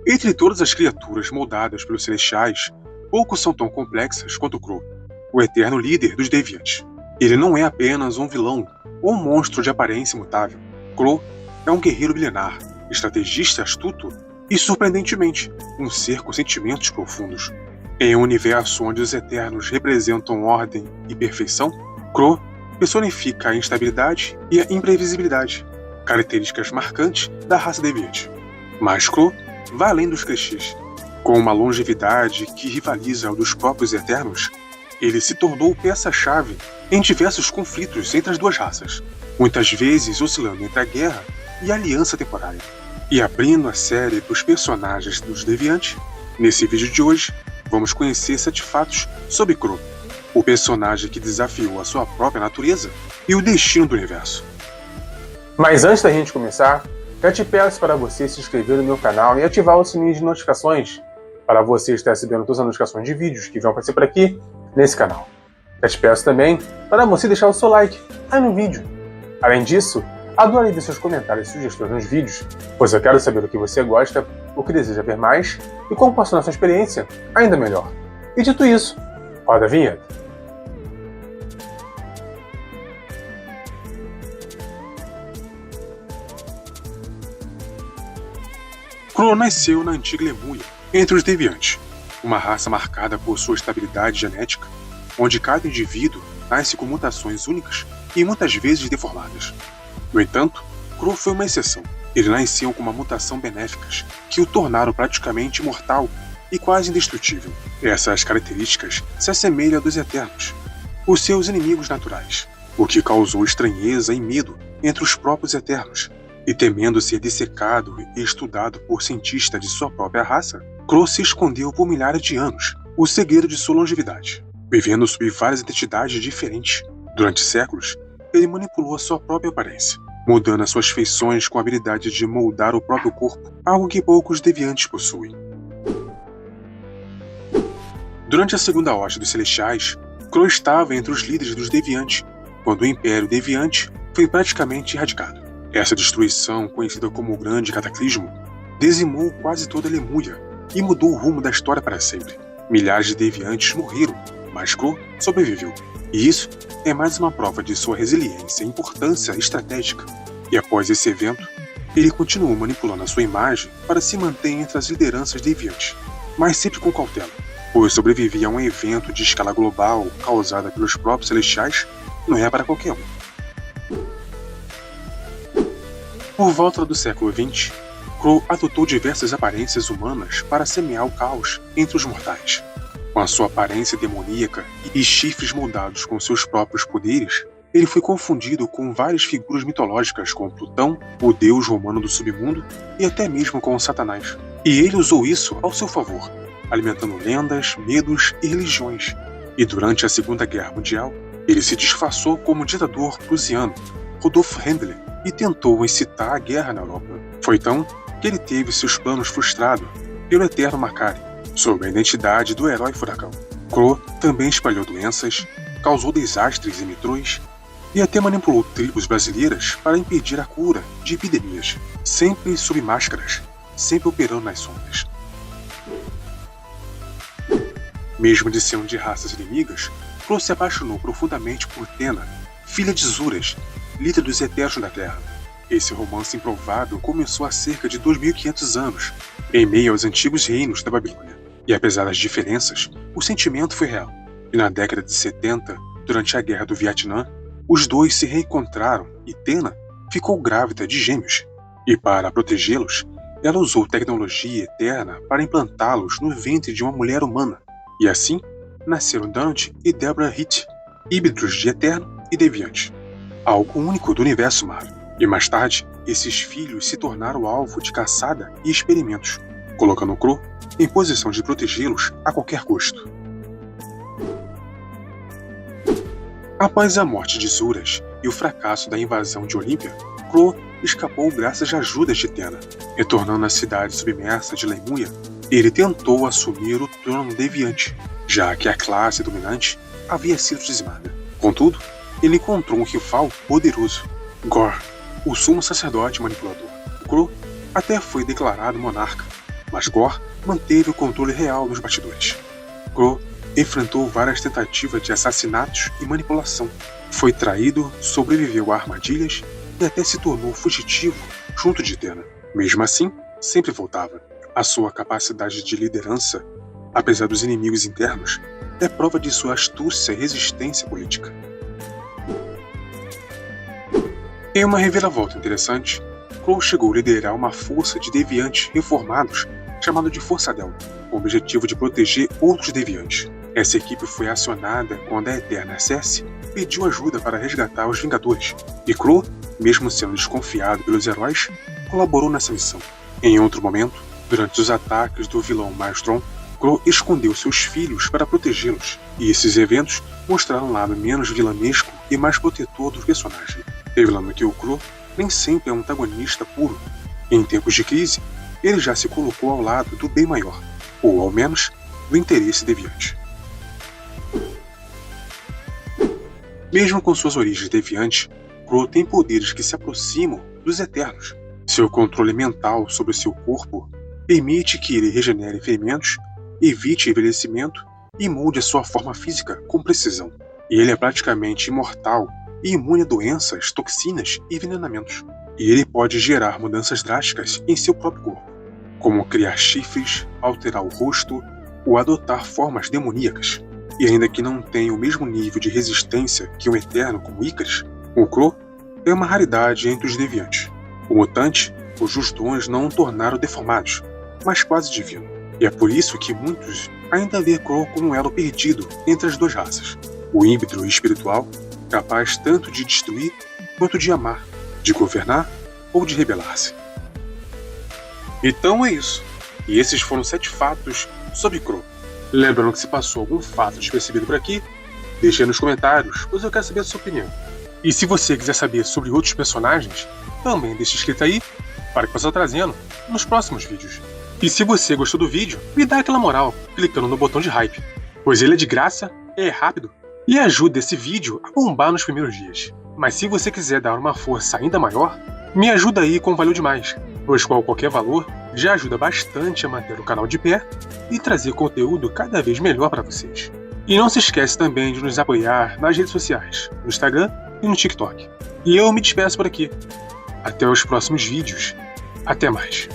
Entre todas as criaturas moldadas pelos Celestiais, poucos são tão complexas quanto Crow, o eterno líder dos Deviantes. Ele não é apenas um vilão ou um monstro de aparência imutável. Crow é um guerreiro milenar, estrategista astuto e, surpreendentemente, um ser com sentimentos profundos. Em um universo onde os Eternos representam ordem e perfeição, Crow personifica a instabilidade e a imprevisibilidade, características marcantes da raça Deviante. Mas Crow vai além dos clichês. Com uma longevidade que rivaliza ao dos próprios Eternos, ele se tornou peça-chave em diversos conflitos entre as duas raças, muitas vezes oscilando entre a guerra e a aliança temporária. E abrindo a série dos personagens dos Deviantes, nesse vídeo de hoje, vamos conhecer 7 fatos sobre Crow, o personagem que desafiou a sua própria natureza e o destino do universo. Mas antes da gente começar, já te peço para você se inscrever no meu canal e ativar o sininho de notificações para você estar recebendo todas as notificações de vídeos que vão aparecer por aqui nesse canal. Já te peço também para você deixar o seu like aí no vídeo. Além disso, adorei ver seus comentários e sugestões nos vídeos, pois eu quero saber o que você gosta, o que deseja ver mais e como passou na sua experiência ainda melhor. E dito isso, roda a vinheta. Crow nasceu na antiga Lemuia, entre os Deviantes, uma raça marcada por sua estabilidade genética, onde cada indivíduo nasce com mutações únicas e muitas vezes deformadas. No entanto, Crow foi uma exceção. Ele nasceu com uma mutação benéficas que o tornaram praticamente imortal e quase indestrutível. Essas características se assemelham a dos Eternos, os seus inimigos naturais, o que causou estranheza e medo entre os próprios Eternos. E temendo ser dissecado e estudado por cientistas de sua própria raça, Crow se escondeu por milhares de anos, o segredo de sua longevidade. Vivendo sob várias identidades diferentes, durante séculos, ele manipulou a sua própria aparência, mudando as suas feições com a habilidade de moldar o próprio corpo, algo que poucos deviantes possuem. Durante a Segunda Ordem dos Celestiais, Crow estava entre os líderes dos Deviantes, quando o Império Deviante foi praticamente erradicado. Essa destruição, conhecida como o Grande Cataclismo, dizimou quase toda a Lemuia e mudou o rumo da história para sempre. Milhares de Deviantes morreram, mas Crow sobreviveu. E isso é mais uma prova de sua resiliência e importância estratégica. E após esse evento, ele continuou manipulando a sua imagem para se manter entre as lideranças Deviantes, mas sempre com cautela, pois sobreviver a um evento de escala global causada pelos próprios Celestiais não é para qualquer um. Por volta do século XX, Crow adotou diversas aparências humanas para semear o caos entre os mortais. Com a sua aparência demoníaca e chifres moldados com seus próprios poderes, ele foi confundido com várias figuras mitológicas como Plutão, o deus romano do submundo, e até mesmo com Satanás. E ele usou isso ao seu favor, alimentando lendas, medos e religiões. E durante a Segunda Guerra Mundial, ele se disfarçou como ditador prussiano, Rudolf Hitler, e tentou incitar a guerra na Europa. Foi então que ele teve seus planos frustrados pelo Eterno Makari, sob a identidade do Herói Furacão. Crow também espalhou doenças, causou desastres em metrôs e até manipulou tribos brasileiras para impedir a cura de epidemias, sempre sob máscaras, sempre operando nas sombras. Mesmo de ser de raças inimigas, Crow se apaixonou profundamente por Tena, filha de Zuras, líder dos Eternos da Terra. Esse romance improvável começou há cerca de 2.500 anos, em meio aos antigos reinos da Babilônia. E apesar das diferenças, o sentimento foi real. E na década de 70, durante a Guerra do Vietnã, os dois se reencontraram e Tena ficou grávida de gêmeos. E para protegê-los, ela usou tecnologia eterna para implantá-los no ventre de uma mulher humana. E assim, nasceram Dante e Deborah Hitt, híbridos de Eterno e Deviante. Algo único do universo Marvel. E mais tarde, esses filhos se tornaram alvo de caçada e experimentos, colocando Crow em posição de protegê-los a qualquer custo. Após a morte de Zuras e o fracasso da invasão de Olímpia, Crow escapou graças às ajudas de Tena. Retornando à cidade submersa de Lemuia, ele tentou assumir o trono Deviante, já que a classe dominante havia sido dizimada. Contudo, ele encontrou um rival poderoso, Gorr, o sumo sacerdote manipulador. Crow até foi declarado monarca, mas Gore manteve o controle real nos bastidores. Crow enfrentou várias tentativas de assassinatos e manipulação. Foi traído, sobreviveu a armadilhas e até se tornou fugitivo junto de Eterna. Mesmo assim, sempre voltava. A sua capacidade de liderança, apesar dos inimigos internos, é prova de sua astúcia e resistência política. Em uma reviravolta interessante, Crow chegou a liderar uma força de deviantes reformados chamada de Força Delta, com o objetivo de proteger outros deviantes. Essa equipe foi acionada quando a Eterna SS pediu ajuda para resgatar os Vingadores, e Crow, mesmo sendo desconfiado pelos heróis, colaborou nessa missão. Em outro momento, durante os ataques do vilão Maelstrom, Crow escondeu seus filhos para protegê-los, e esses eventos mostraram um lado menos vilanesco e mais protetor do personagem, revelando que o Crow nem sempre é um antagonista puro. Em tempos de crise, ele já se colocou ao lado do bem maior, ou ao menos do interesse deviante. Mesmo com suas origens deviantes, Crow tem poderes que se aproximam dos Eternos. Seu controle mental sobre seu corpo permite que ele regenere ferimentos, evite envelhecimento e molde a sua forma física com precisão. E ele é praticamente imortal e imune a doenças, toxinas e envenenamentos. E ele pode gerar mudanças drásticas em seu próprio corpo, como criar chifres, alterar o rosto ou adotar formas demoníacas. E ainda que não tenha o mesmo nível de resistência que um Eterno como Icarus, o Crow é uma raridade entre os deviantes. O mutante, cujos dons não o tornaram deformados, mas quase divino. E é por isso que muitos ainda vê Crow como um elo perdido entre as duas raças. O híbrido espiritual, capaz tanto de destruir quanto de amar, de governar ou de rebelar-se. Então é isso. E esses foram 7 fatos sobre Crow. Lembrando que se passou algum fato despercebido por aqui, deixe aí nos comentários, pois eu quero saber a sua opinião. E se você quiser saber sobre outros personagens, também deixe escrito aí, para que eu possa trazendo nos próximos vídeos. E se você gostou do vídeo, me dá aquela moral, clicando no botão de hype, pois ele é de graça, é rápido, e ajuda esse vídeo a bombar nos primeiros dias. Mas se você quiser dar uma força ainda maior, me ajuda aí com Valeu Demais, pois qualquer valor já ajuda bastante a manter o canal de pé e trazer conteúdo cada vez melhor para vocês. E não se esquece também de nos apoiar nas redes sociais, no Instagram e no TikTok. E eu me despeço por aqui. Até os próximos vídeos. Até mais.